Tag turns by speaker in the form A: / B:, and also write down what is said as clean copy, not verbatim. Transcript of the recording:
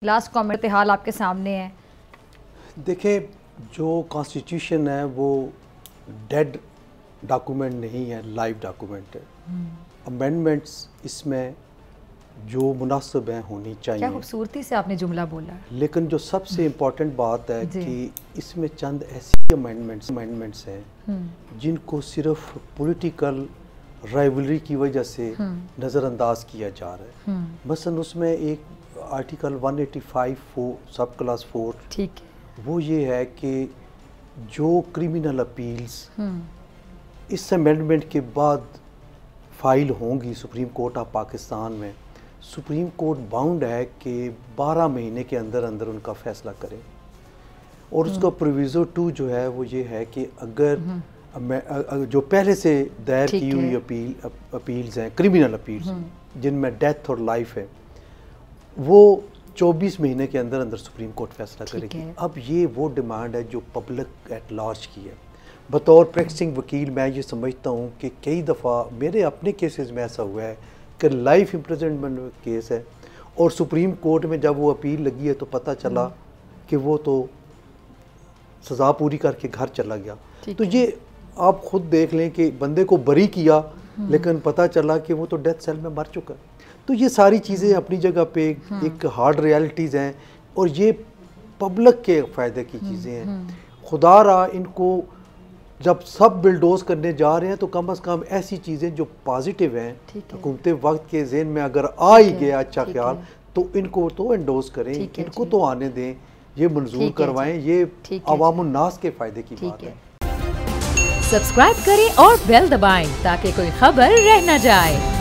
A: Last comment हाल आपके सामने है।
B: देखिए, जो कॉन्स्टिट्यूशन है वो डेड डॉक्यूमेंट नहीं है, लाइव डॉक्यूमेंट है। अमेंडमेंट्स इसमें जो मुनासिब हैं होनी चाहिए।
A: क्या खूबसूरती से आपने जुमला बोला।
B: लेकिन जो सबसे इम्पोर्टेंट बात है कि इसमें चंद ऐसी अमेंडमेंट्स हैं जिनको सिर्फ पॉलिटिकल राइवलरी की वजह से नज़रअंदाज किया जा रहा है। मसलन उसमें एक आर्टिकल 185 सब क्लास 4
A: ठीक है,
B: वो ये है कि जो क्रिमिनल अपील्स इस अमेंडमेंट के बाद फाइल होंगी सुप्रीम कोर्ट ऑफ पाकिस्तान में, सुप्रीम कोर्ट बाउंड है कि 12 महीने के अंदर अंदर उनका फैसला करे। और उसका प्रोविज़ो 2 जो है वो ये है कि अगर जो पहले से दायर की हुई अपील्स हैं, क्रिमिनल अपील्स जिनमें डेथ और लाइफ है, वो 24 महीने के अंदर अंदर सुप्रीम कोर्ट फैसला करेगी। अब ये वो डिमांड है जो पब्लिक एट लार्ज की है। बतौर प्रैक्टिसिंग वकील मैं ये समझता हूँ कि कई दफ़ा मेरे अपने केसेस में ऐसा हुआ है कि लाइफ इम्प्रिजनमेंट केस है और सुप्रीम कोर्ट में जब वो अपील लगी है तो पता चला कि वो तो सज़ा पूरी करके घर चला गया। तो ये आप खुद देख लें कि बंदे को बरी किया लेकिन पता चला कि वो तो डेथ सेल में मर चुका। तो ये सारी चीज़ें अपनी जगह पे एक हार्ड रियलिटीज़ हैं और ये पब्लिक के फ़ायदे की चीज़ें हैं। खुदा रहा इनको जब सब बिल्डोज करने जा रहे हैं तो कम से कम ऐसी चीज़ें जो पॉजिटिव हैं हुकूमत वक्त के ज़हन में अगर आ ही गया अच्छा ख्याल तो इनको तो एंडोज करें, इनको तो आने दें, ये मंजूर करवाएं। ये अवामुन्नास के फ़ायदे की बात है।
C: सब्सक्राइब करें और बेल दबाएं ताकि कोई खबर रह न जाए।